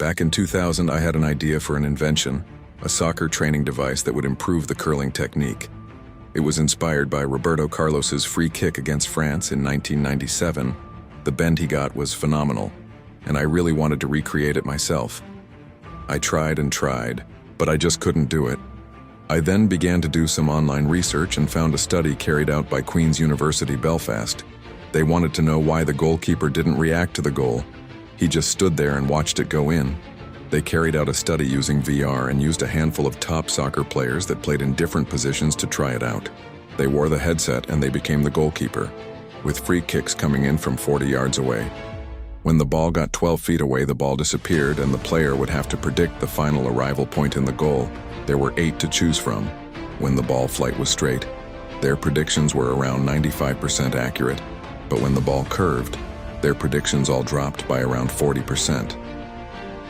Back in 2000, I had an idea for an invention, a soccer training device that would improve the curling technique. It was inspired by Roberto Carlos's free kick against France in 1997. The bend he got was phenomenal, and I really wanted to recreate it myself. I tried and tried, but I just couldn't do it. I then began to do some online research and found a study carried out by Queen's University, Belfast. They wanted to know why the goalkeeper didn't react to the goal. He just stood there and watched it go in. They carried out a study using VR and used a handful of top soccer players that played in different positions to try it out. They wore the headset and they became the goalkeeper, with free kicks coming in from 40 yards away. When the ball got 12 feet away, the ball disappeared and the player would have to predict the final arrival point in the goal. There were 8 to choose from. When the ball flight was straight, their predictions were around 95% accurate, but when the ball curved, their predictions all dropped by around 40%.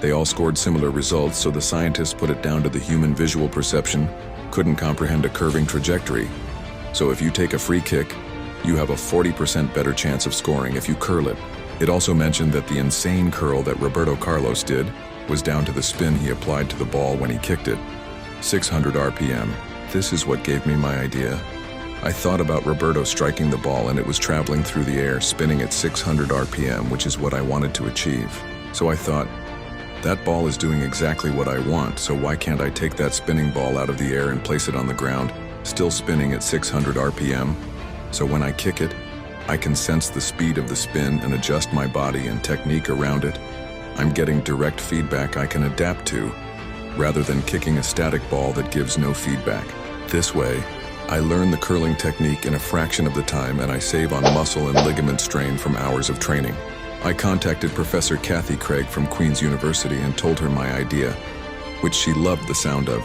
They all scored similar results, so the scientists put it down to the human visual perception couldn't comprehend a curving trajectory. So if you take a free kick, you have a 40% better chance of scoring if you curl it. It also mentioned that the insane curl that Roberto Carlos did was down to the spin he applied to the ball when he kicked it. 600 RPM. This is what gave me my idea. I thought about Roberto striking the ball and it was traveling through the air, spinning at 600 RPM, which is what I wanted to achieve. So I thought, that ball is doing exactly what I want, so why can't I take that spinning ball out of the air and place it on the ground, still spinning at 600 RPM? So when I kick it, I can sense the speed of the spin and adjust my body and technique around it. I'm getting direct feedback I can adapt to, rather than kicking a static ball that gives no feedback. This way, I learn the curling technique in a fraction of the time and I save on muscle and ligament strain from hours of training. I contacted Professor Kathy Craig from Queen's University and told her my idea, which she loved the sound of,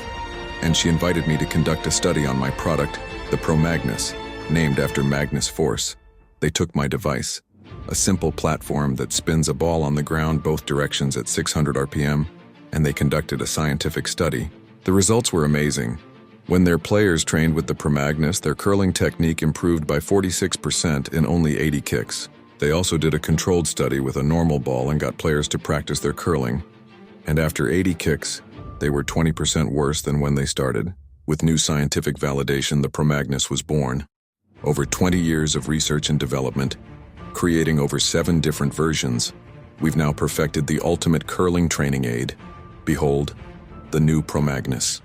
and she invited me to conduct a study on my product, the Promagnus, named after Magnus Force. They took my device, a simple platform that spins a ball on the ground both directions at 600 RPM, and they conducted a scientific study. The results were amazing. When their players trained with the Promagnus, their curling technique improved by 46% in only 80 kicks. They also did a controlled study with a normal ball and got players to practice their curling. And after 80 kicks, they were 20% worse than when they started. With new scientific validation, the Promagnus was born. Over 20 years of research and development, creating over 7 different versions, we've now perfected the ultimate curling training aid. Behold, the new Promagnus.